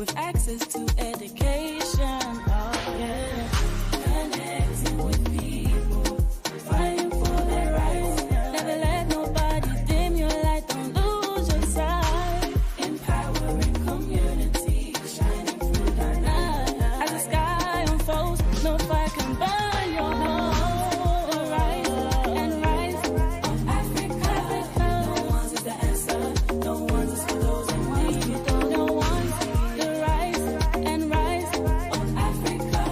with access to education. Oh yeah, connecting with people, fighting for their rights. Never let nobody dim your light. Don't lose your sight. Empowering community, shining through the night. As the sky unfolds, no fire can burn your home. The rise and rise of Africa. No one's is the answer. No one's is for those in need. No one's the rise and rise of Africa.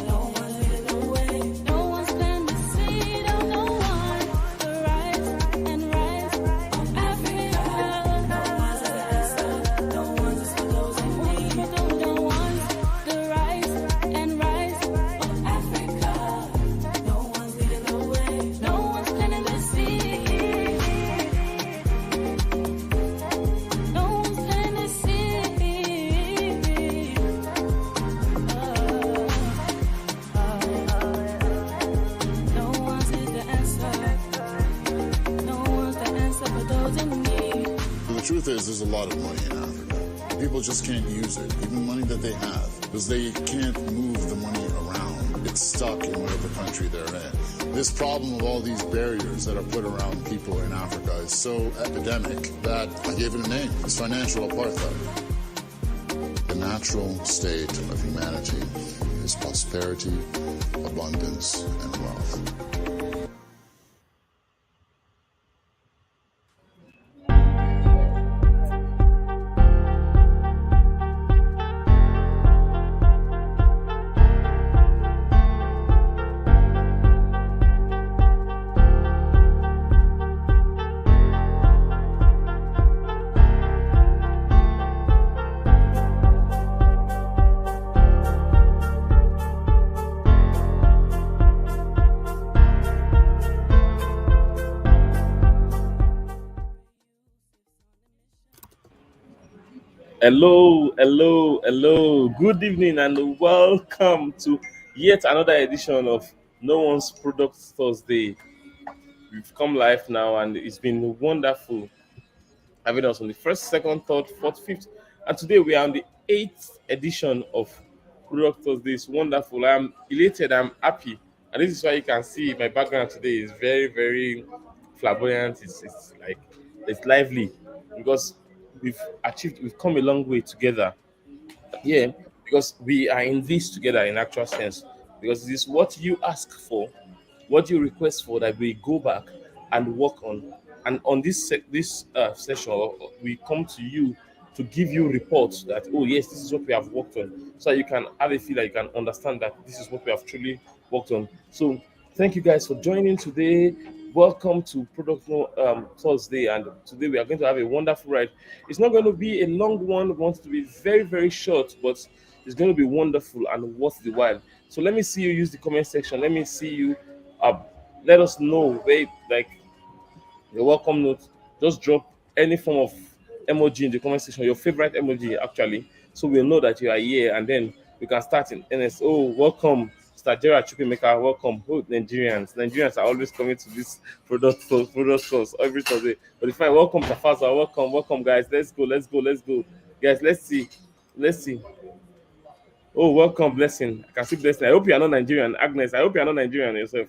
No one's leading the way. No one's planting the seed. Oh, no one. The rise and rise of Africa. No one's is the answer. No one's is for those in need. No one's the rise and rise of Africa. No one's leading the way. No one's planting the seed. No one's planting the seed. No one's is the answer. No one's the answer for those in need. The truth is, there's a lot of money in Africa. People just can't use it, even money that they have, because they can't move the money around. It's stuck in whatever country they're in. This problem of all these barriers that are put around people in Africa is so epidemic that I gave it a name. It's financial apartheid. The natural state of humanity is prosperity, abundance, and wealth. Hello. Good evening and welcome to yet another edition of NoOnes Product Thursday. We've come live now and it's been wonderful having us on the first, second, third, fourth, fifth. And today we are on the 8th edition of Product Thursday. It's wonderful. I'm elated, I'm happy. And this is why you can see my background today is very, very flamboyant. It's like, it's lively because we've come a long way together. Yeah, because we are in this together in actual sense. Because this is what you ask for, what you request for that we go back and work on. And on this session, we come to you to give you reports that, oh yes, this is what we have worked on. So you can have a feel that you can understand that this is what we have truly worked on. So thank you guys for joining today. Welcome to Product Thursday, and today we are going to have a wonderful ride. It's not going to be a long one. We want it to be very, very short, but it's going to be wonderful and worth the while. So let me see you use the comment section. Let me see you. Let us know where, like, your welcome note. Just drop any form of emoji in the comment section, your favorite emoji actually, so we'll know that you are here, and then we can start in NS. Oh, welcome. Stajera Chupimeka, welcome. Oh, Nigerians are always coming to this product course every Thursday. But if I welcome Tafaza, welcome guys. Let's go. Guys, let's see. Oh, welcome, Blessing. I can see Blessing. I hope you are not Nigerian. Agnes, I hope you are not Nigerian yourself.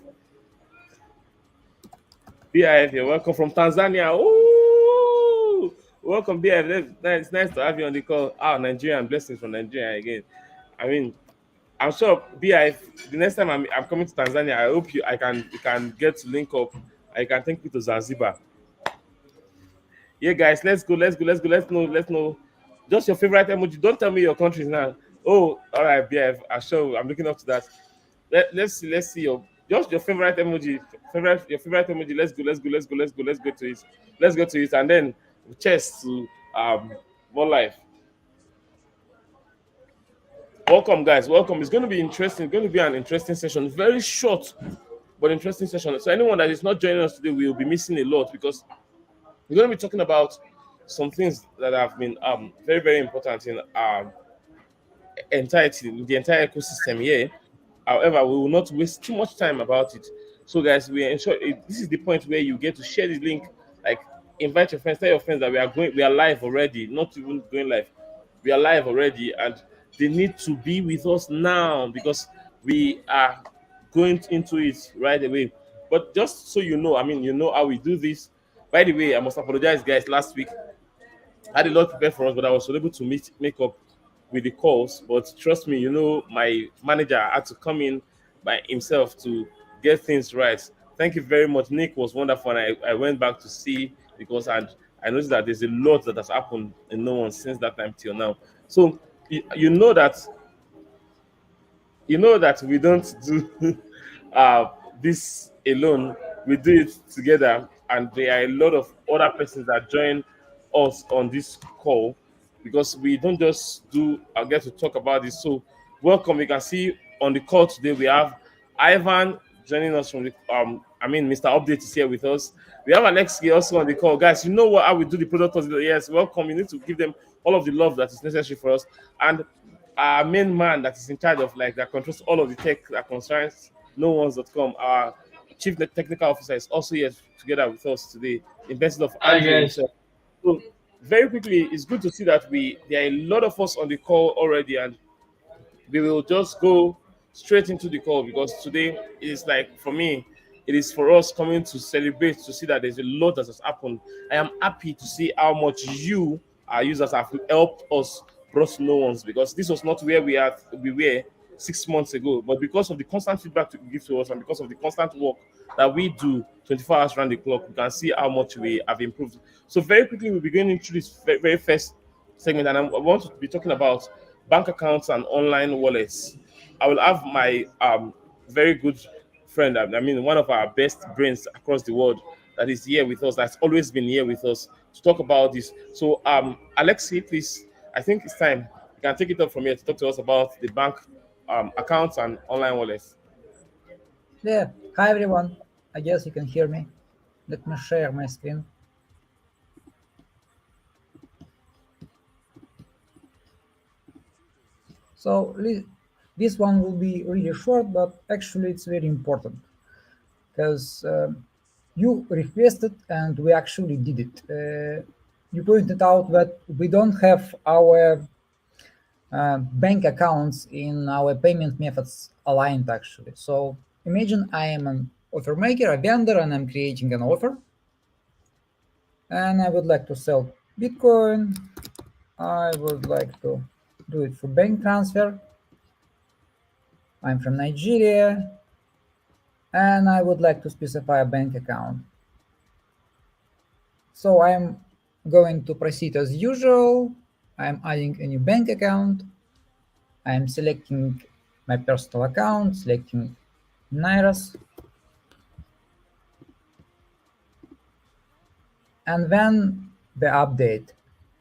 BIF, you're welcome from Tanzania. Oh, welcome, BIF. It's nice to have you on the call. Nigerian, Blessings from Nigeria again. I mean, I'm sure BIF, the next time I'm coming to Tanzania, I hope you can get to link up. I can take you to Zanzibar. Yeah, guys, let's go. Let's know. Just your favorite emoji. Don't tell me your countries now. Oh, all right, BIF. I'm looking up to that. Let's see your favorite emoji. Your favorite emoji. Let's go to it. Let's go to it, and then cheers to more life. Welcome, guys. Welcome. It's going to be interesting. It's going to be an interesting session. Very short, but interesting session. So anyone that is not joining us today will be missing a lot, because we're going to be talking about some things that have been very, very important in the entire ecosystem here. However, we will not waste too much time about it. So, guys, this is the point where you get to share this link. Like, invite your friends, tell your friends that we are live already, not even going live. we are live already, and they need to be with us now because we are going into it right away. But just so you know, I mean, you know how we do this. By the way, I must apologize, guys. Last week I had a lot prepared for us, but I was unable to make up with the calls. But trust me, you know, my manager had to come in by himself to get things right. Thank you very much. Nick was wonderful, and I went back to see because I noticed that there's a lot that has happened in no one since that time till now. So you know that we don't do uh, this alone. We do it together, and there are a lot of other persons that join us on this call because we don't just do. I get to talk about this. So, welcome. You can see on the call today we have Ivan joining us from the. Mr. Update is here with us. We have Aleksei also on the call, guys. You know what? How we do the product? Yes, welcome. You need to give them all of the love that is necessary for us, and our main man that is in charge of that controls all of the tech that concerns NoOnes.com, our chief technical officer, is also here together with us today, in person of Hi Andrei guys. himself. So very quickly, it's good to see that there are a lot of us on the call already, and we will just go straight into the call because today is like for me, it is for us coming to celebrate to see that there's a lot that has happened. I am happy to see how much you, our users, have helped us brought no ones because this was not where we were 6 months ago. But because of the constant feedback you give to us and because of the constant work that we do 24 hours around the clock, we can see how much we have improved. So very quickly, we'll be going into this very first segment, and I want to be talking about bank accounts and online wallets. I will have my very good friend, I mean, one of our best brains across the world that is here with us, that's always been here with us to talk about this. So, Alexei, please, I think it's time. You can take it up from here to talk to us about the bank accounts and online wallets. Yeah, hi everyone. I guess you can hear me. Let me share my screen. So this one will be really short, but actually it's very important because you requested and we actually did it. You pointed out that we don't have our bank accounts in our payment methods aligned actually. So imagine I am an offer maker, a vendor, and I'm creating an offer. And I would like to sell Bitcoin. I would like to do it for bank transfer. I'm from Nigeria. And I would like to specify a bank account. So I'm going to proceed as usual. I'm adding a new bank account. I'm selecting my personal account, selecting Nairas. And then the update.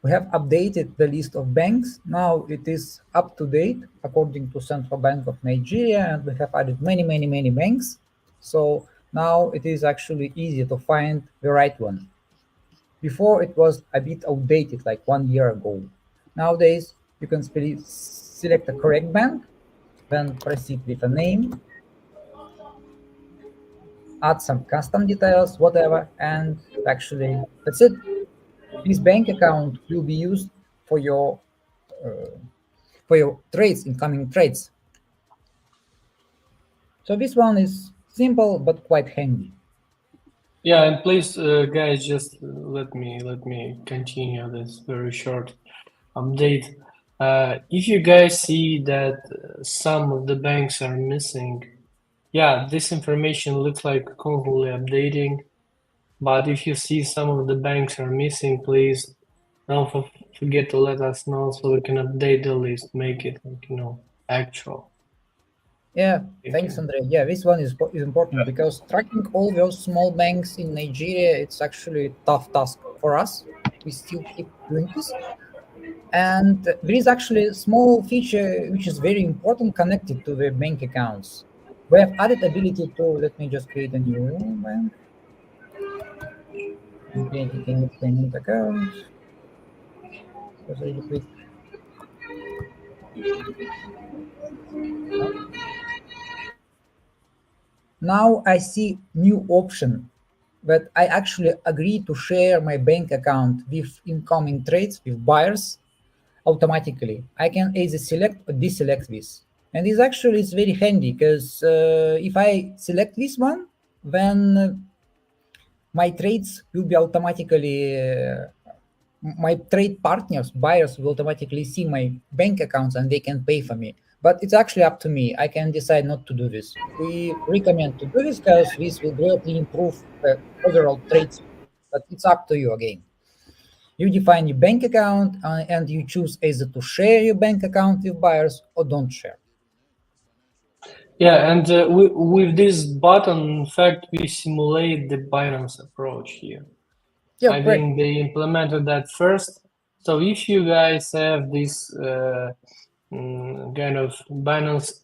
We have updated the list of banks. Now it is up to date according to Central Bank of Nigeria, and we have added many banks. So now it is actually easy to find the right one. Before it was a bit outdated, like 1 year ago. Nowadays you can select a correct bank, then proceed with a name, add some custom details, whatever, and actually that's it. This bank account will be used for your trades, incoming trades. So this one is simple but quite handy. Yeah, and please, guys, just let me continue this very short update. If you guys see that some of the banks are missing, yeah, this information looks like constantly updating. But if you see some of the banks are missing, please don't forget to let us know so we can update the list, make it actual. Yeah, thanks, Andrei. Yeah, this one is important because tracking all those small banks in Nigeria, it's actually a tough task for us. We still keep doing this. And there is actually a small feature which is very important connected to the bank accounts. We have added ability to, let me just create a new bank. I'm creating a new payment account. That's really quick. Now I see new option that I actually agree to share my bank account with incoming trades, with buyers. automatically. I can either select or deselect this. And this actually is very handy because if I select this one, then my trades will be automatically, my trade partners, buyers will automatically see my bank accounts and they can pay for me. But it's actually up to me. I can decide not to do this. We recommend to do this because this will greatly improve overall trade speed. But it's up to you again. You define your bank account and you choose either to share your bank account with buyers or don't share. Yeah, and with this button, in fact, we simulate the Binance approach here. Yeah, I think they implemented that first. So if you guys have this kind of Binance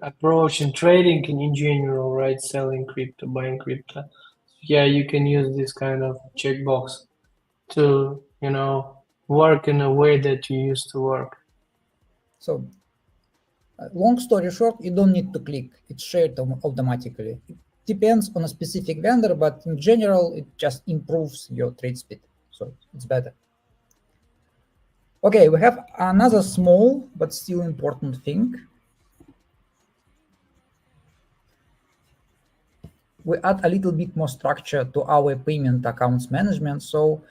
approach in trading in general, right, selling crypto, buying crypto, yeah, you can use this kind of checkbox to, work in a way that you used to work. So long story short, you don't need to click. It's shared automatically. It depends on a specific vendor, but in general, it just improves your trade speed. So it's better. Okay, we have another small but still important thing. We add a little bit more structure to our payment accounts management. So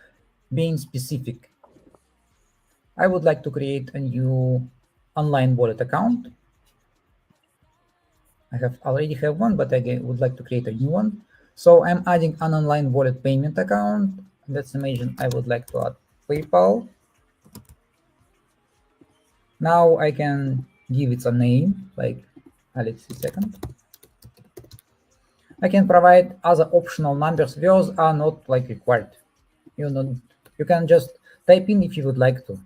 being specific, I would like to create a new online wallet account. I already have one, but I would like to create a new one. So I'm adding an online wallet payment account. Let's imagine I would like to add PayPal. Now I can give it a name like Aleksei second. I can provide other optional numbers. Those are not required. You can just type in if you would like to.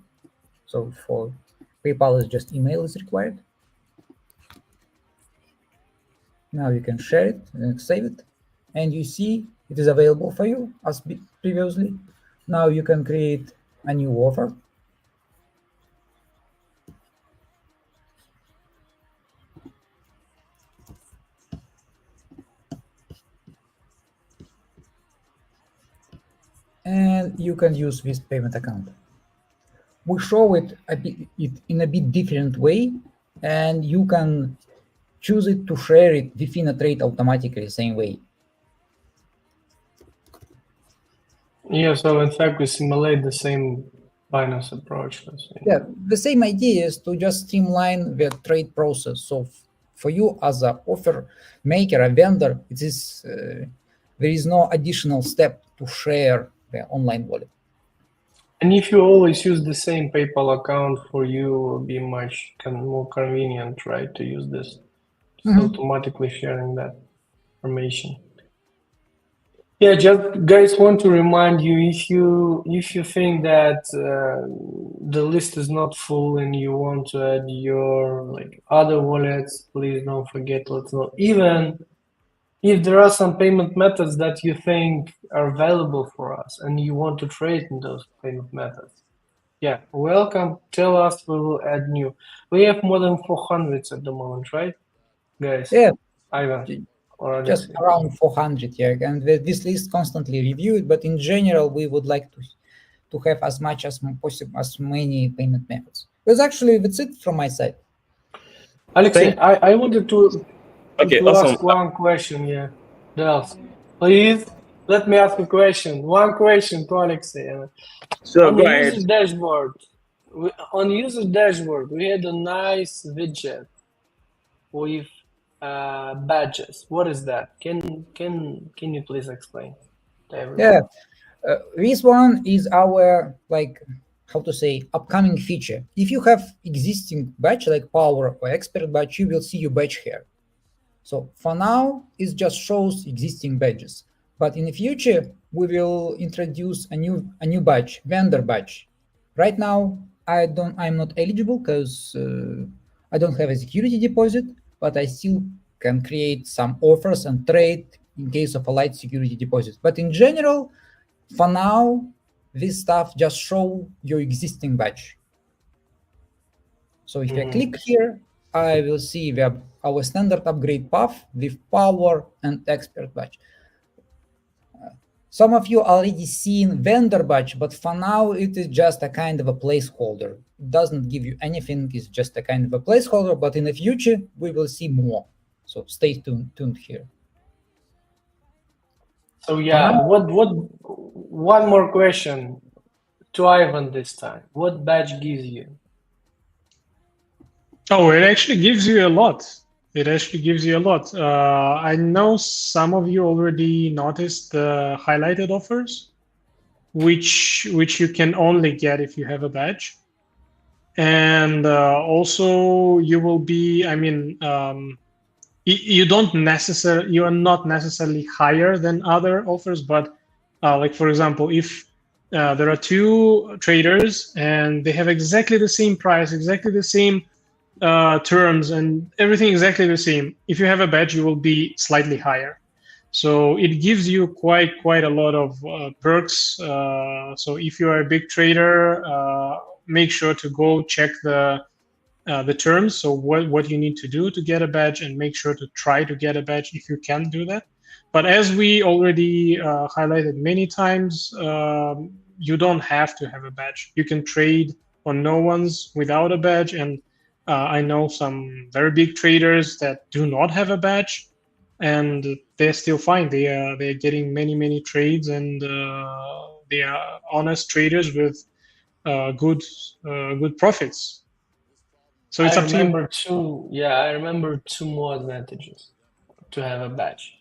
So for PayPal, is just email is required. Now you can share it and save it, and you see it is available for you as previously. Now you can create a new offer. And you can use this payment account. We show it in a bit different way, and you can choose it to share it within a trade automatically, same way. Yeah, so in fact, we simulate the same Binance approach. Yeah, the same idea is to just streamline the trade process. So for you as an offer maker, a vendor, it is there is no additional step to share the online wallet. And if you always use the same PayPal account, for you will be much more convenient, right, to use this. Automatically sharing that information. Yeah, just guys want to remind you, if you think that the list is not full and you want to add your other wallets, please don't forget, let us know. Even if there are some payment methods that you think are valuable for us and you want to trade in those payment methods, yeah, welcome. Tell us, we will add new. We have more than 400 at the moment, right, guys? Yeah, Ivan. Just around 400, yeah, and this list constantly reviewed. But in general, we would like to have as much as possible, as many payment methods. Because actually, that's it from my side. Aleksei, I wanted to awesome. ask one question. Yeah, Delz, please let me ask a question. One question to Aleksei. Sure, on go the ahead. user dashboard, on user dashboard, we had a nice widget with badges. What is that? Can you please explain to everyone? Yeah, this one is our how to say upcoming feature. If you have existing badge like Power or Expert badge, you will see your badge here. So for now, it just shows existing badges. But in the future, we will introduce a new badge, vendor badge. Right now, I'm not eligible because I don't have a security deposit, but I still can create some offers and trade in case of a light security deposit. But in general, for now, this stuff just show your existing badge. So if I click here, I will see our standard upgrade path with Power and Expert badge. Some of you already seen vendor badge, but for now it is just a kind of a placeholder. It doesn't give you anything, it's just a kind of a placeholder, but in the future we will see more. So stay tuned here. So yeah, one more question to Ivan this time. What badge gives you? Oh, it actually gives you a lot. It actually gives you a lot. I know some of you already noticed the highlighted offers, which you can only get if you have a badge. And also you will be, I mean, you are not necessarily higher than other offers, but like for example, if there are two traders and they have exactly the same price, exactly the same terms, and everything exactly the same, if you have a badge, you will be slightly higher. So it gives you quite a lot of perks. So if you are a big trader, make sure to go check the terms. So what you need to do to get a badge, and make sure to try to get a badge if you can do that. But as we already highlighted many times, you don't have to have a badge. You can trade on NoOnes without a badge, and I know some very big traders that do not have a badge, and they're still fine. They're getting many trades, and they are honest traders with good profits. So it's up to you. I remember two more advantages to have a badge.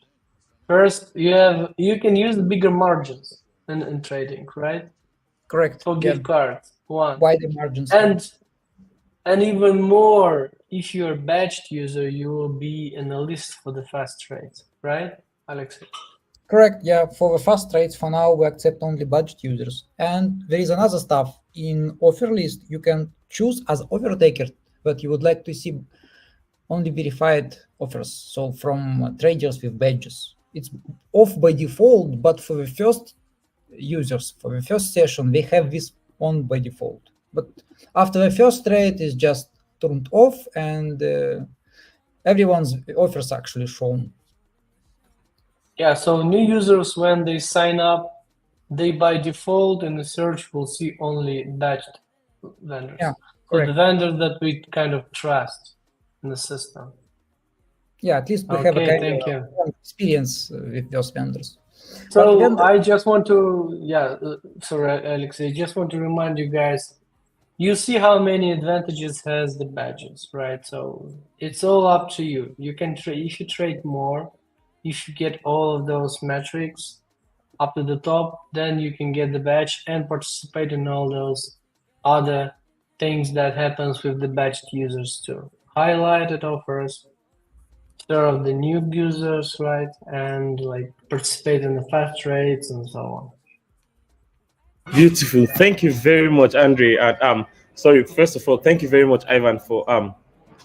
First, you can use the bigger margins in trading, right? Correct. For gift cards, one. Wider margins. And even more, if you're a badged user, you will be in the list for the fast trades, right, Aleksei? Correct, yeah. For the fast trades, for now, we accept only badged users. And there is another stuff. In offer list, you can choose as offer taker that you would like to see only verified offers, so from traders with badges. It's off by default, but for the first users, for the first session, they have this on by default. But after the first trade is just turned off, and everyone's offers actually shown. Yeah, so new users, when they sign up, they by default in the search will see only badged vendors. Yeah, correct. So the vendors that we kind of trust in the system. Yeah, at least we have a kind of experience with those vendors. So I just want to, sorry, Aleksei, I just want to remind you guys, you see how many advantages has the badges, right? So it's all up to you. You can trade, if you trade more, if you get all of those metrics up to the top, then you can get the badge and participate in all those other things that happens with the badged users too. Highlighted offers, serve the new users, right? And like participate in the fast trades and so on. Beautiful. Thank you very much, Andrei. And sorry, first of all, thank you very much, Ivan, for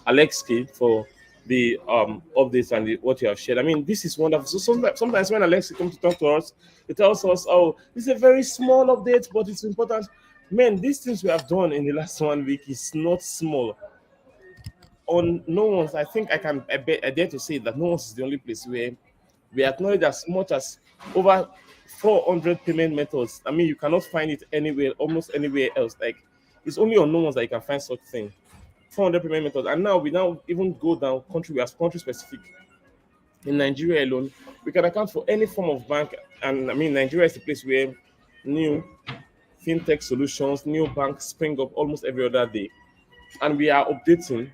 Aleksei, for the updates and what you have shared. I mean, this is wonderful. So sometimes when Aleksei comes to talk to us, it tells us, oh, this is a very small update, but it's important. Man, these things we have done in the last 1 week is not small. On NoOnes, I think I dare to say that NoOnes is the only place where we acknowledge as much as over 400 payment methods. I mean, you cannot find it anywhere, almost anywhere else. Like, it's only on NoOnes that you can find such thing. 400 payment methods. And now we even go down country, we are country specific. In Nigeria alone, we can account for any form of bank. And I mean, Nigeria is the place where new fintech solutions, new banks spring up almost every other day. And we are updating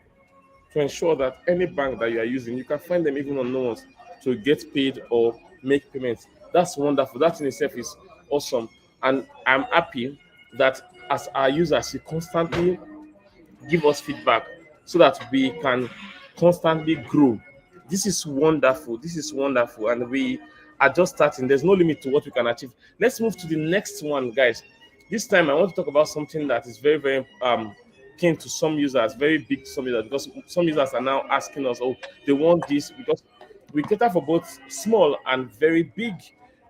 to ensure that any bank that you are using, you can find them even on NoOnes to get paid or make payments. That's wonderful. That in itself is awesome. And I'm happy that as our users, you constantly give us feedback so that we can constantly grow. This is wonderful. This is wonderful. And we are just starting. There's no limit to what we can achieve. Let's move to the next one, guys. This time I want to talk about something that is very, very keen to some users, very big some users, because some users are now asking us, oh, they want this, because we cater for both small and very big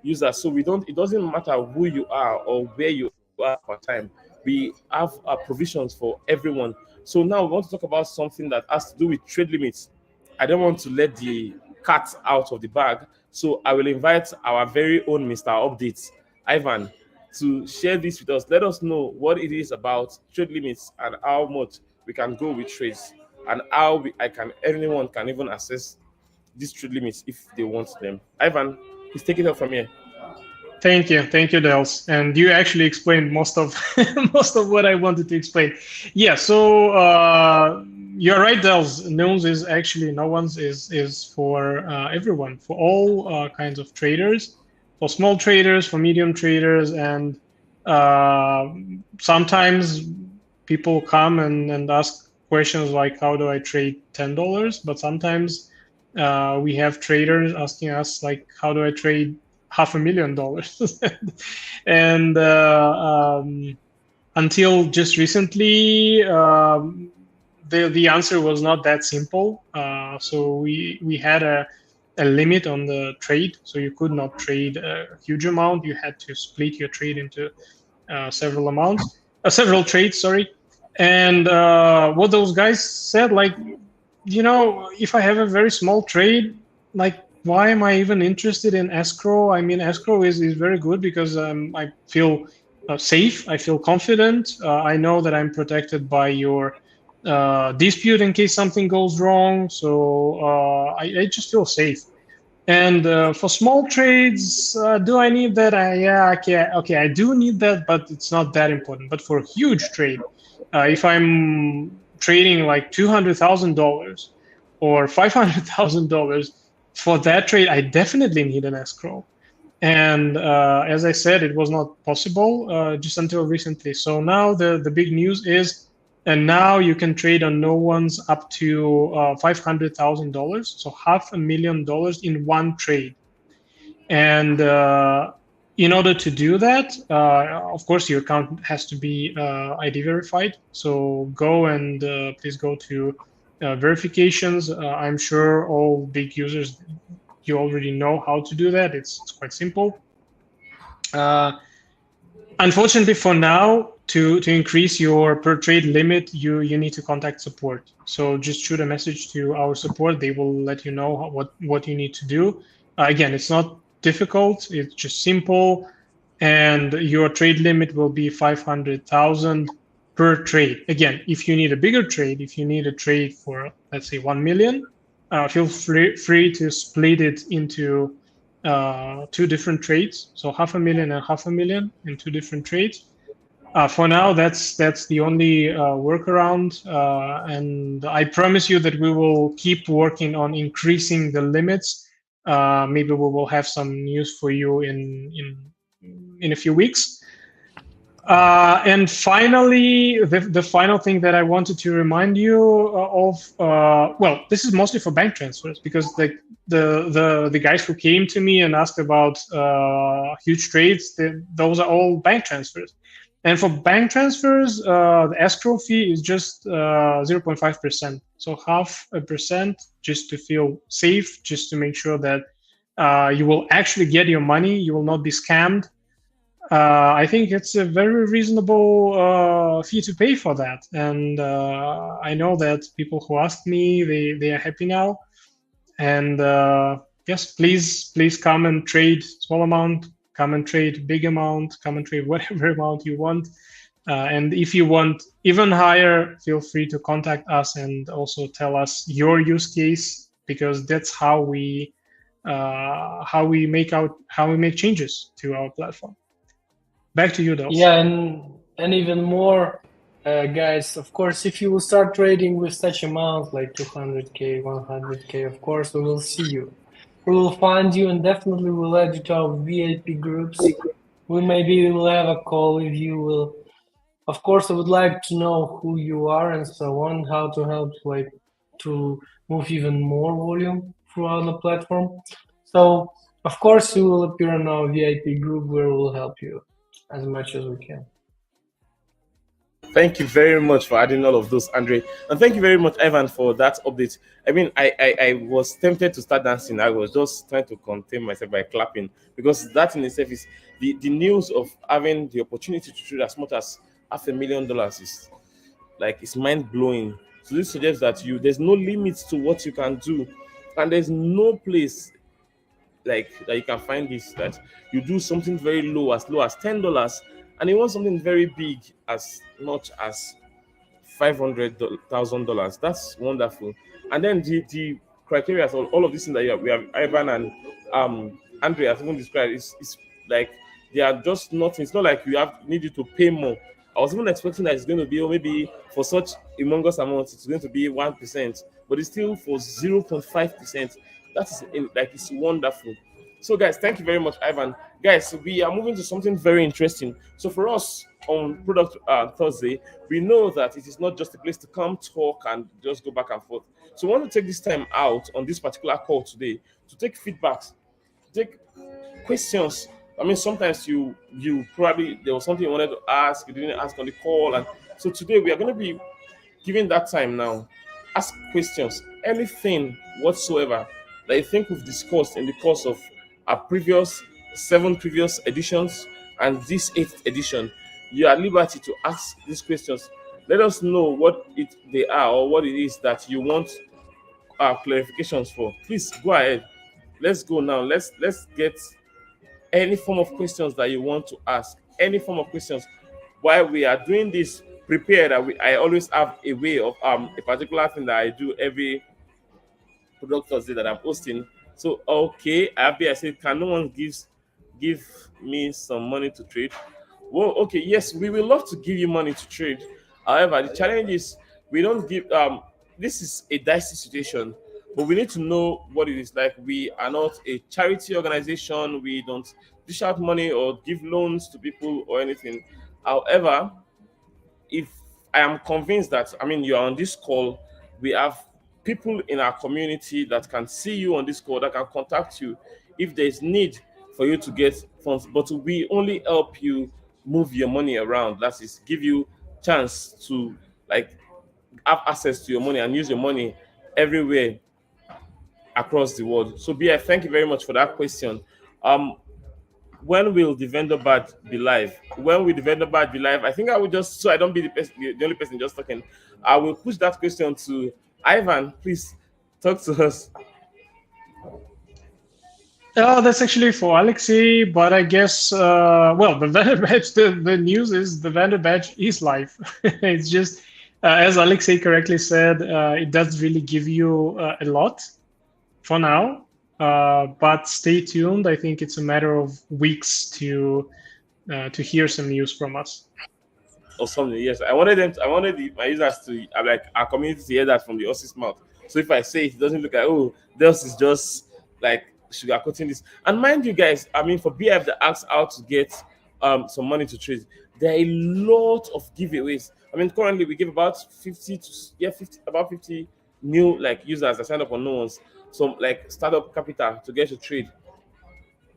users. So it doesn't matter who you are or where you are per time. We have provisions for everyone. So now we want to talk about something that has to do with trade limits. I don't want to let the cat out of the bag. So I will invite our very own Mr. Updates, Ivan, to share this with us. Let us know what it is about trade limits and how much we can go with trades, and how anyone can even access these trade limits if they want them. Ivan, please take it up from here. Thank you, Delz. And you actually explained most of most of what I wanted to explain. Yeah, so you're right, Delz. NoOnes is for everyone, for all kinds of traders, for small traders, for medium traders, and sometimes people come and ask questions like, how do I trade $10? But sometimes we have traders asking us like, how do I trade $500,000? And until just recently, the answer was not that simple. So we had a limit on the trade, so you could not trade a huge amount. You had to split your trade into several trades. Sorry. And what those guys said, like, if I have a very small trade, like, why am I even interested in escrow? I mean, escrow is very good because I feel safe. I feel confident. I know that I'm protected by your dispute in case something goes wrong. So I just feel safe. And for small trades, do I need that? Okay, I do need that, but it's not that important. But for a huge trade, if I'm trading like $200,000 or $500,000, for that trade, I definitely need an escrow. And as I said, it was not possible just until recently. So now the big news is, and now you can trade on NoOnes up to $500,000, so $500,000 in one trade. And in order to do that, of course, your account has to be ID verified. So go and please go to verifications. I'm sure all big users, you already know how to do that. It's quite simple. Unfortunately, for now, to increase your per trade limit, you need to contact support. So just shoot a message to our support. They will let you know what you need to do. Again, it's not difficult. It's just simple, and your trade limit will be 500,000 per trade. Again, if you need a bigger trade, if you need a trade for, let's say, 1 million, feel free to split it into two different trades. So $500,000 and $500,000 in two different trades. For now, that's the only workaround, and I promise you that we will keep working on increasing the limits. Maybe we will have some news for you in a few weeks. And finally, the final thing that I wanted to remind you of, well, this is mostly for bank transfers, because the guys who came to me and asked about huge trades, those are all bank transfers. And for bank transfers, the escrow fee is just 0.5%. So 0.5%, just to feel safe, just to make sure that you will actually get your money, you will not be scammed. I think it's a very reasonable fee to pay for that. And I know that people who asked me, they are happy now. And yes, please come and trade small amount, come and trade big amount, come and trade whatever amount you want. And if you want even higher, feel free to contact us and also tell us your use case, because that's how we make changes to our platform. Back to you, Delz. Yeah, and even more, guys, of course, if you will start trading with such amount like 200K, 100K, of course, we will see you. We will find you and definitely will add you to our VIP groups. We maybe will have a call if you will. Of course, I would like to know who you are and so on, how to help, like, to move even more volume throughout the platform. So, of course, you will appear in our VIP group where we will help you as much as we can. Thank you very much for adding all of those, Andrei. And thank you very much, Ivan, for that update. I mean, I was tempted to start dancing. I was just trying to contain myself by clapping, because that in itself is the news of having the opportunity to trade as much as $500,000 is like, it's mind-blowing. So this suggests that there's no limits to what you can do, and there's no place like that you can find this, that you do something very low as $10, and you want something very big as much as $500,000. That's wonderful. And then the criteria for all of these things that we have Ivan and Andrea have even described is like they are just nothing. It's not like you have need you to pay more. I was even expecting that it's going to be, or maybe for such humongous amounts, it's going to be 1%, but it's still for 0.5%. That is like it's wonderful. So, guys, thank you very much, Ivan. Guys, we are moving to something very interesting. So, for us on Product Thursday, we know that it is not just a place to come talk and just go back and forth. So, we want to take this time out on this particular call today to take feedbacks, take questions. I mean, sometimes you probably there was something you wanted to ask, you didn't ask on the call, and so today we are going to be giving that time now. Ask questions, anything whatsoever that you think we've discussed in the course of our previous 7 previous editions and this 8th edition. You are at liberty to ask these questions. Let us know what they are or what it is that you want clarifications for. Please go ahead. Let's go now. Let's get any form of questions that you want to ask. Any form of questions. While we are doing this, prepare that I always have a way of a particular thing that I do every Product Thursday that I'm hosting. So okay, I said, can no one give me some money to trade? Well, okay, yes, we will love to give you money to trade. However, the challenge is we don't give this is a dicey situation, but we need to know what it is like. We are not a charity organization, we don't dish out money or give loans to people or anything. However, if I am convinced that, I mean, you are on this call, we have people in our community that can see you on this call, that can contact you if there's need for you to get funds. But we only help you move your money around. That is, give you chance to like have access to your money and use your money everywhere across the world. So, BF, thank you very much for that question. When will the vendor badge be live? When will the vendor badge be live? I think I will just, so I don't be the only person just talking, I will push that question to Ivan. Please talk to us. Oh, that's actually for Aleksei, but I guess, well, the vendor badge, the news is the vendor badge is live. It's just, as Aleksei correctly said, it does really give you a lot for now. But stay tuned. I think it's a matter of weeks to hear some news from us. Or something, yes. I wanted my users to like our community to hear that from the horse's mouth. So if I say it doesn't look like, oh, Delz is just like sugarcoating this. And mind you guys, I mean, for BF that asks how to get some money to trade, there are a lot of giveaways. I mean, currently we give about 50 new like users that signed up on NoOnes, some like startup capital to get to trade.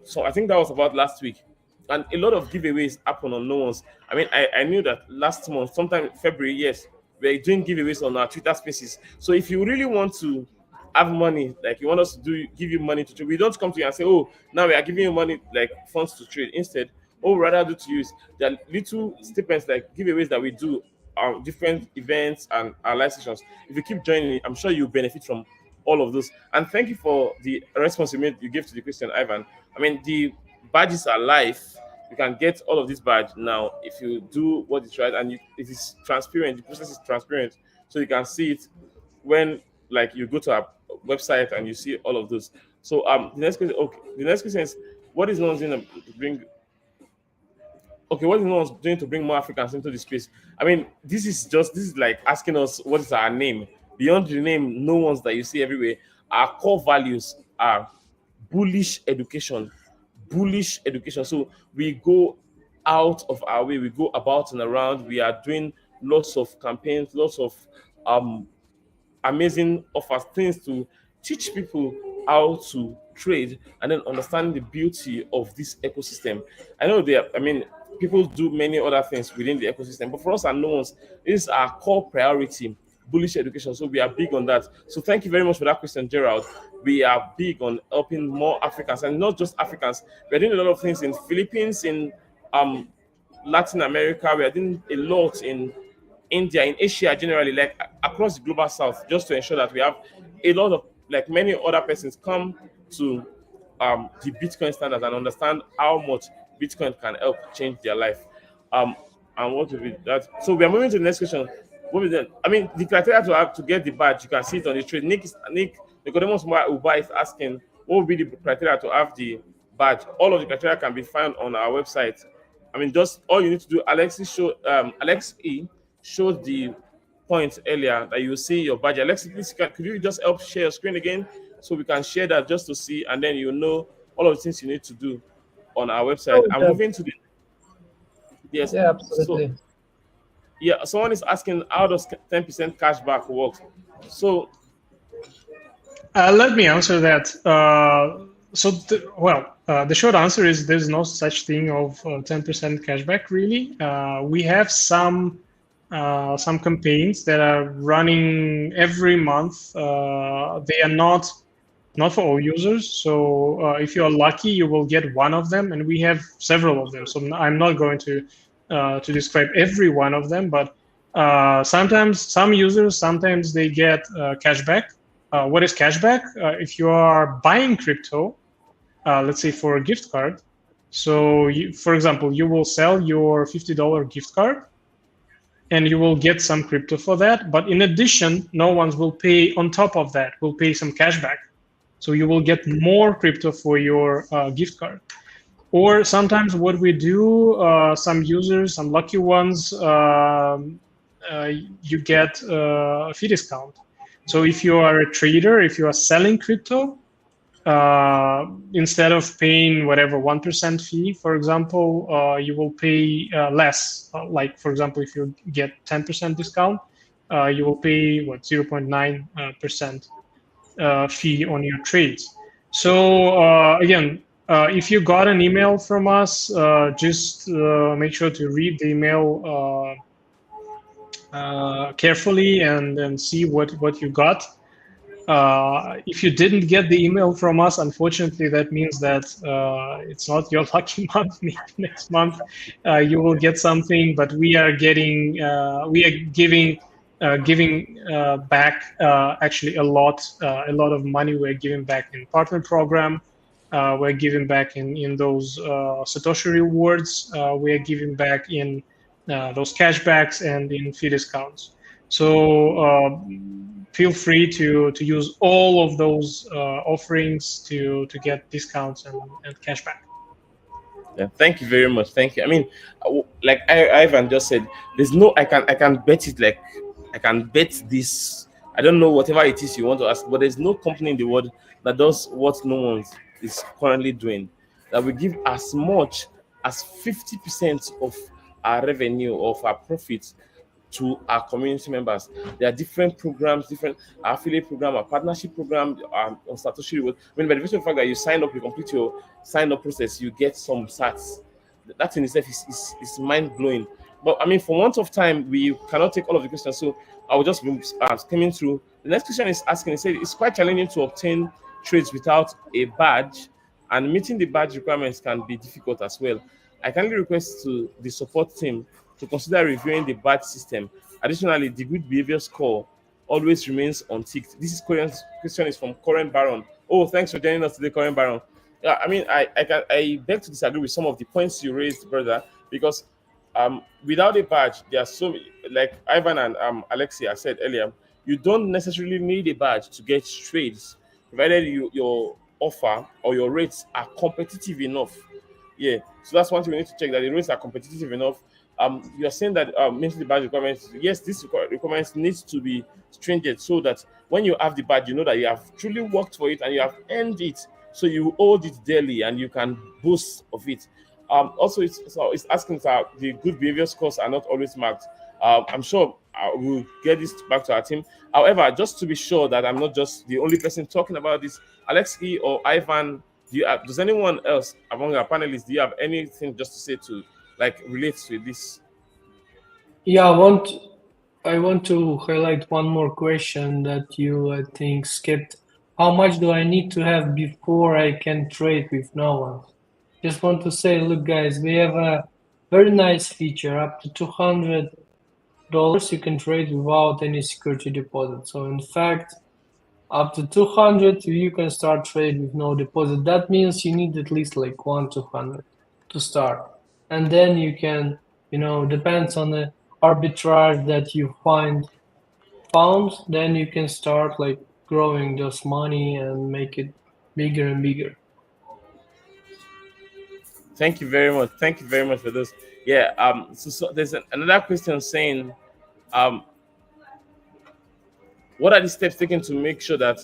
So I think that was about last week. And a lot of giveaways happen on NoOnes. I mean, I knew that last month, sometime February, yes, we're doing giveaways on our Twitter spaces. So if you really want to have money, like you want us to give you money to trade, we don't come to you and say, oh, now we are giving you money, like funds to trade. Instead, what we rather do to use, there are little stipends, like giveaways that we do on different events and our live sessions. If you keep joining, I'm sure you benefit from all of those. And thank you for the response you gave to the question, Ivan. I mean, the badges are live. You can get all of this badge now if you do what is right, and it is transparent. The process is transparent, so you can see it when like you go to our website and you see all of those. So the next question, okay, the next question is, what is NoOnes doing to bring? Okay, what is NoOnes doing to bring more Africans into the space? I mean, this is like asking us what is our name. Beyond the name, NoOnes that you see everywhere, our core values are bullish education. Bullish education. So we go out of our way, we go about and around. We are doing lots of campaigns, lots of amazing offers, things to teach people how to trade and then understand the beauty of this ecosystem. I know people do many other things within the ecosystem, but for us and NoOnes, this is our core priority. Bullish education. So we are big on that. So thank you very much for that question, Gerald. We are big on helping more Africans, and not just Africans. We're doing a lot of things in Philippines, in Latin America. We are doing a lot in India, in Asia generally, like across the global south, just to ensure that we have a lot of, like many other persons come to the Bitcoin standards and understand how much Bitcoin can help change their life. And what will be that? So we are moving to the next question. What is that? I mean, the criteria to have to get the badge, you can see it on the trade. Nick Nicodemus Uba is asking, what would be the criteria to have the badge? All of the criteria can be found on our website. I mean, just all you need to do. Aleksei showed the point earlier that you see your badge. Aleksei, please, could you just help share your screen again so we can share that just to see, and then you know all of the things you need to do on our website. I'm moving to the yes. Yeah, absolutely. So, yeah, someone is asking how does 10% cashback work? So let me answer that. The short answer is there's no such thing of 10% cashback really. We have some campaigns that are running every month. They are not for all users. So if you are lucky, you will get one of them, and we have several of them. So I'm not going to describe every one of them, but sometimes some users, sometimes they get cashback. What is cashback? If you are buying crypto, let's say for a gift card, so for example, you will sell your $50 gift card, and you will get some crypto for that. But in addition, NoOnes will pay on top of that, will pay some cashback. So you will get more crypto for your gift card. Or sometimes what we do, some users, some lucky ones, you get a fee discount. So if you are a trader, if you are selling crypto, instead of paying whatever 1% fee, for example, you will pay less. Like for example, if you get 10% discount, you will pay 0.9% fee on your trades. So again, if you got an email from us, just make sure to read the email carefully and see what you got. If you didn't get the email from us, unfortunately, that means that it's not your lucky month. Maybe next month you will get something, but we are giving back actually a lot of money. We're giving back in partner program. We're giving back in those Satoshi rewards. We're giving back in those cashbacks and in fee discounts. So feel free to use all of those offerings to get discounts and cashback. Yeah, thank you very much. Thank you. I mean, like Ivan just said, there's no I can bet it, like I can bet this. I don't know whatever it is you want to ask, but there's no company in the world that does what NoOnes is currently doing, that we give as much as 50% of our revenue, of our profits, to our community members. There are different programs, different affiliate program, a partnership program, on Satoshi Reward. I mean, by the virtue of the fact that you sign up, you complete your sign up process, you get some sats. That in itself is mind blowing. But I mean, for want of time, we cannot take all of the questions. So I will just be skimming through. The next question is asking, it said it's quite challenging to obtain trades without a badge, and meeting the badge requirements can be difficult as well. I kindly request to the support team to consider reviewing the badge system. Additionally, the good behavior score always remains unticked. This question is from Corin Baron. Oh, thanks for joining us today, Corin Baron. Yeah, I mean, I beg to disagree with some of the points you raised, brother, because without a badge, there are so many, like Ivan and Aleksei I said earlier, you don't necessarily need a badge to get trades, provided your offer or your rates are competitive enough. Yeah, so that's one thing we need to check, that the rates are competitive enough. You are saying that meeting the badge requirements, yes, these requirements needs to be stringent, so that when you have the badge, you know that you have truly worked for it and you have earned it, so you hold it daily and you can boast of it. Also, it's asking that the good behavior scores are not always marked. I'm sure we'll get this back to our team. However, just to be sure that I'm not just the only person talking about this, Aleksei or Ivan, does anyone else among our panelists, do you have anything just to say to like relates to this? Yeah, I want to highlight one more question that you, I think, skipped. How much do I need to have before I can trade with NoOnes? Just want to say, look, guys, we have a very nice feature. Up to $200 you can trade without any security deposit. So in fact, Up to 200, you can start trade with no deposit. That means you need at least like 1 200 to start, and then you can, depends on the arbitrage that you found, then you can start like growing those money and make it bigger and bigger. Thank you very much. Thank you very much for this. Yeah. So there's another question saying, um, what are the steps taken to make sure that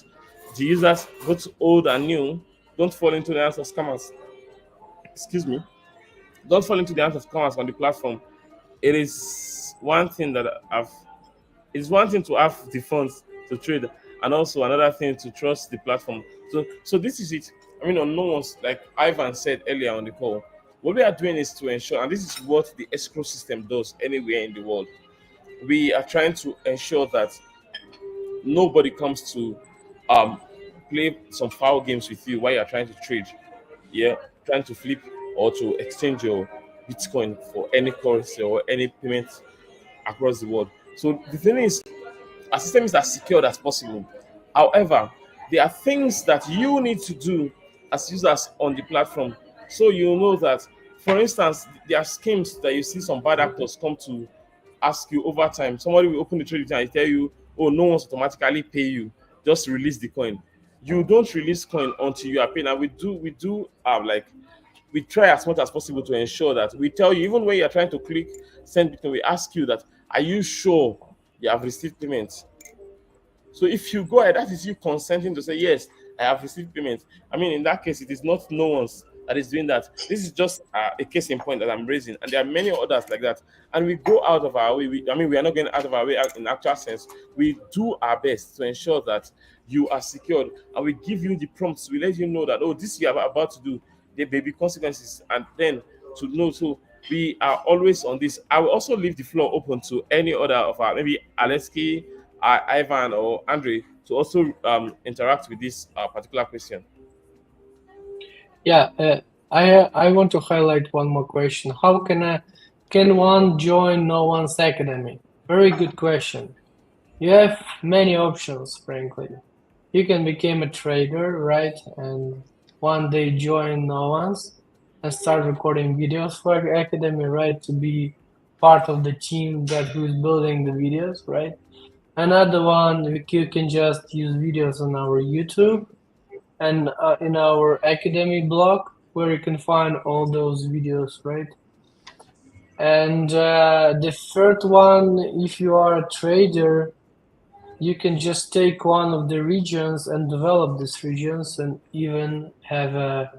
the users, both old and new, don't fall into the hands of scammers? Excuse me. Don't fall into the hands of scammers on the platform. It is one thing that I've. It's one thing to have the funds to trade, and also another thing to trust the platform. So this is it. I mean, on no one's, like Ivan said earlier on the call, what we are doing is to ensure, and this is what the escrow system does anywhere in the world. We are trying to ensure that nobody comes to um play some foul games with you while you're trying to trade. Yeah, trying to flip or to exchange your Bitcoin for any currency or any payment across the world. So the thing is, our system is as secured as possible. However, there are things that you need to do as users on the platform. So you know that, for instance, there are schemes that you see some bad actors come to ask you over time. Somebody will open the trading and tell you, oh, no one's automatically pay you. Just release the coin. You don't release coin until you are paid. And we do like we try as much as possible to ensure that we tell you, even when you're trying to click send Bitcoin, we ask you that, are you sure you have received payment? So if you go ahead, that is you consenting to say, yes, I have received payment. I mean, in that case, it is not no one's that is doing that. This is just a case in point that I'm raising. And there are many others like that. And we go out of our way. I mean, we are not going out of our way in actual sense. We do our best to ensure that you are secured. And we give you the prompts. We let you know that, oh, this you are about to do, there may be consequences. And then to know, so we are always on this. I will also leave the floor open to any other of our, maybe Aleksei, Ivan, or Andrei, to also interact with this particular question. Yeah, I want to highlight one more question. How can one join NoOnes Academy? Very good question. You have many options, frankly. You can become a trader, right? And one day join NoOnes and start recording videos for Academy, right? To be part of the team that who's building the videos, right? Another one, you can just use videos on our YouTube and in our Academy blog, where you can find all those videos, right? And the third one, if you are a trader, you can just take one of the regions and develop these regions and even have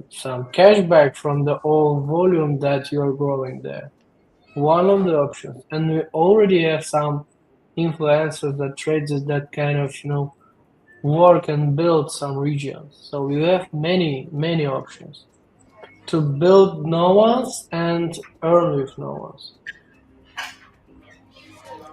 some cashback from the whole volume that you're growing there. One of the options. And we already have some influencers that traders that kind of, work and build some regions. So we have many options to build NoOnes and earn with NoOnes.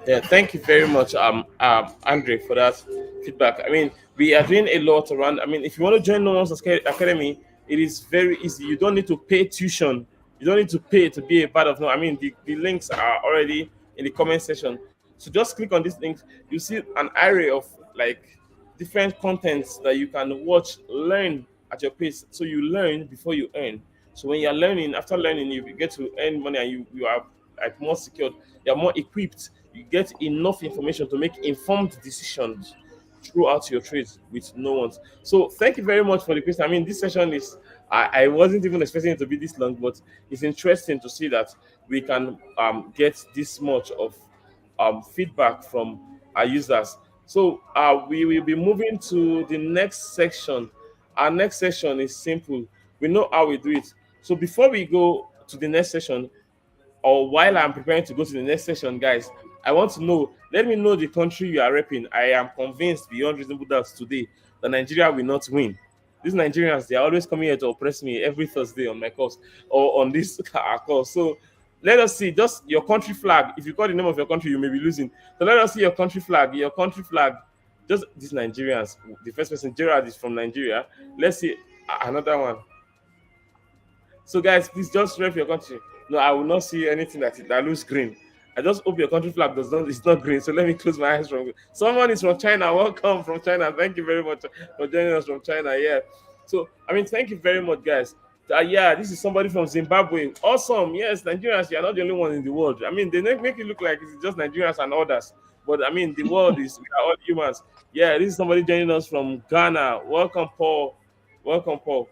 Yeah, thank you very much, Andre, for that feedback. I mean, we are doing a lot around. I mean, if you want to join No One's Academy, it is very easy. You don't need to pay tuition. You don't need to pay to be a part of No. I mean, the links are already in the comment section. So just click on these links. You see an array of like different contents that you can watch, learn at your pace. So you learn before you earn. So when you're learning, after learning, you get to earn money and you are like more secured. You're more equipped. You get enough information to make informed decisions throughout your trades with no ones. So thank you very much for the question. I mean, this session is I wasn't even expecting it to be this long, but it's interesting to see that we can get this much of feedback from our users. So we will be moving to the next section. Our next section is simple. We know how we do it. So before we go to the next session, or while I'm preparing to go to the next session, guys, I want to know, let me know the country you are repping. I am convinced beyond reasonable doubt today that Nigeria will not win. These Nigerians, they are always coming here to oppress me every Thursday on my course or on this course. So let us see, just your country flag. If you call the name of your country, you may be losing. So let us see your country flag. Your country flag. Just these Nigerians. The first person, Gerard, is from Nigeria. Let's see another one. So guys, please just rep your country. No, I will not see anything that looks green. I just hope your country flag does not, it's not green. So let me close my eyes from. Someone is from China. Welcome from China. Thank you very much for joining us from China. Yeah. So I mean, thank you very much, guys. Yeah, this is somebody from Zimbabwe. Awesome. Yes, Nigerians, you are not the only one in the world. I mean, they make it look like it's just Nigerians and others. But I mean, the world is, we are all humans. Yeah, this is somebody joining us from Ghana. Welcome, Paul. Welcome, Paul.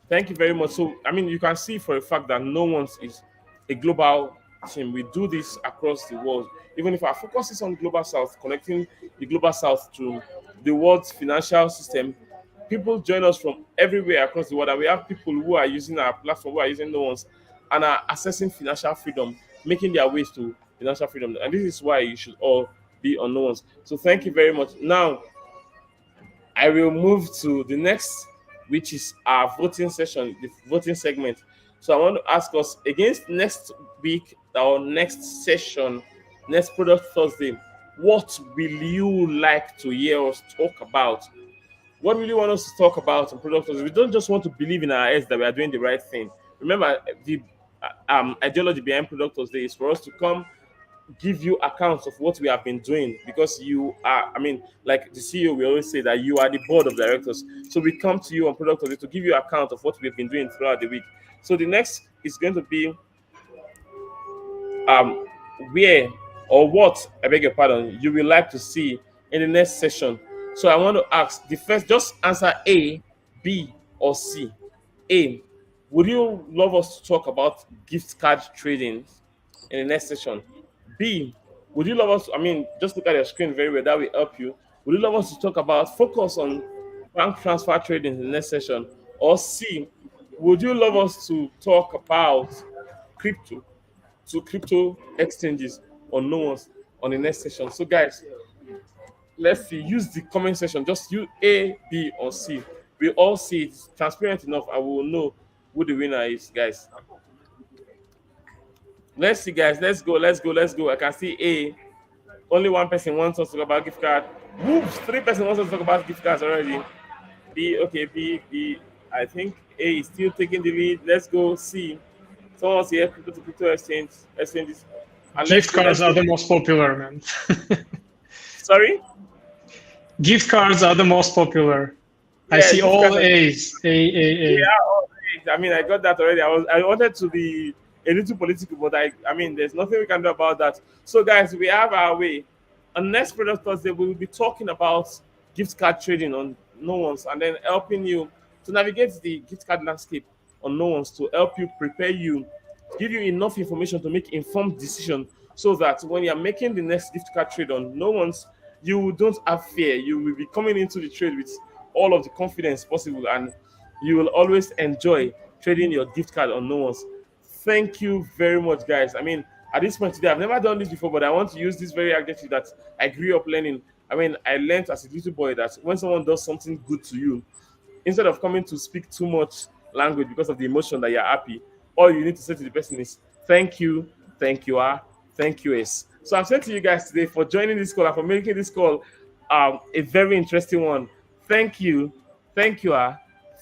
Thank you very much. So, I mean, you can see for a fact that no one's is a global team. We do this across the world. Even if our focus is on global south, connecting the global south to the world's financial system, people join us from everywhere across the world. And we have people who are using our platform, who are using no one's, and are accessing financial freedom, making their ways to financial freedom. And this is why you should all be on no one's. So, thank you very much. Now, I will move to the next, which is our voting session, the voting segment. So I want to ask us against next week or next session, next product Thursday, what will you like to hear us talk about? What will you want us to talk about on product Thursday? We don't just want to believe in our heads that we are doing the right thing. Remember, the ideology behind product Thursday is for us to come give you accounts of what we have been doing because you are, I mean, like the CEO, we always say that you are the board of directors. So we come to you on product of it to give you account of what we've been doing throughout the week. So the next is going to be um where or what, I beg your pardon, you will like to see in the next session. So I want to ask the first, just answer A, B, or C. A, would you love us to talk about gift card trading in the next session? B, would you love us? I mean, just look at your screen very well. That will help you. Would you love us to talk about focus on bank transfer trading in the next session? Or C, would you love us to talk about crypto to crypto exchanges or no one's on the next session? So, guys, let's see. Use the comment section. Just use A, B, or C. We all see it's transparent enough, and we will know who the winner is, guys. Let's see, guys. Let's go. Let's go. Let's go. I can see A. Only one person wants us to talk about gift card. Whoops, three person wants us to talk about gift cards already. B, okay, B. I think A is still taking the lead. Let's go C. Someone wants to hear crypto to crypto exchanges. And let's Gift go. Let's cards are go. the most popular, man. Sorry. Gift cards are the most popular. I Yeah, see gift all cards. A's. We A. are all right. I mean, I got that already. I wanted to be a little political, but I mean, there's nothing we can do about that. So, guys, we have our way. On next product Thursday, we will be talking about gift card trading on no one's, and then helping you to navigate the gift card landscape on no one's to help you prepare you, give you enough information to make informed decision, so that when you're making the next gift card trade on no one's, you don't have fear. You will be coming into the trade with all of the confidence possible, and you will always enjoy trading your gift card on no one's. Thank you very much, guys. I mean, at this point today, I've never done this before, but I want to use this very adjective that I grew up learning. I mean, I learned as a little boy that when someone does something good to you, instead of coming to speak too much language because of the emotion that you're happy, all you need to say to the person is thank you, thank you, S. So I'm saying to you guys today for joining this call and for making this call a very interesting one. Thank you, thank you,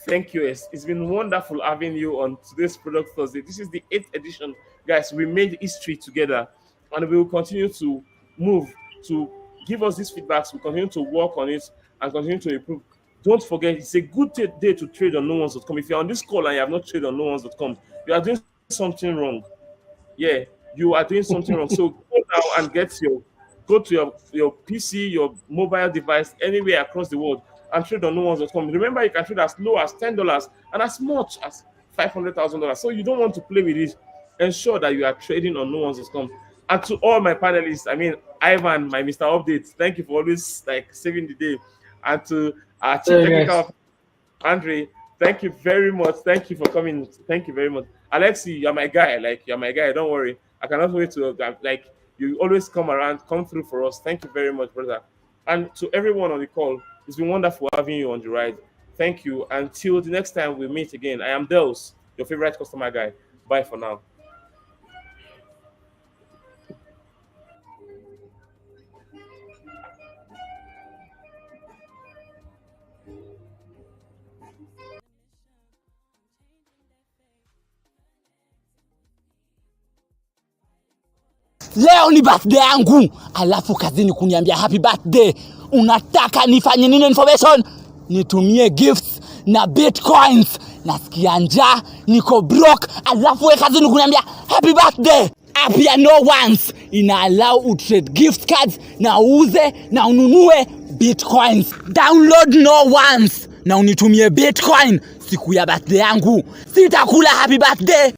thank you, S. It's been wonderful having you on today's Product Thursday. This is the 8th edition, guys. We made history together, and we will continue to move to give us these feedbacks. We continue to work on it and continue to improve. Don't forget, it's a good day to trade on NoOnes.com. If you're on this call and you have not traded on NoOnes.com, you are doing something wrong. Yeah, you are doing something wrong. So go now and go to your PC, your mobile device, anywhere across the world and trade on NoOnes.com. Remember, you can trade as low as $10 and as much as $500,000. So you don't want to play with it. Ensure that you are trading on NoOnes.com. And to all my panelists, I mean, Ivan, my Mr. Updates, thank you for always like saving the day. And to our chief So technical guys, officer, Andrei, thank you very much. Thank you for coming. Thank you very much. Alexei, you're my guy. Like, you're my guy. Don't worry. I cannot wait to, like, you always come around, come through for us. Thank you very much, brother. And to everyone on the call, it's been wonderful having you on the ride. Thank you. Until the next time we meet again, I am Delz, your favorite customer guy. Bye for now. leo ni birthday yangu, alafu kazini kuniambia happy birthday. Unataka nifanye nini information? Nitumie gifts na bitcoins. Nasikia njaa, niko broke, alafu we kazini kuniambia happy birthday. App ya NoOnes ina allow utrade gift cards na uuze na ununue bitcoins. Download NoOnes na unitumie bitcoin siku ya birthday yangu. Sitakula happy birthday.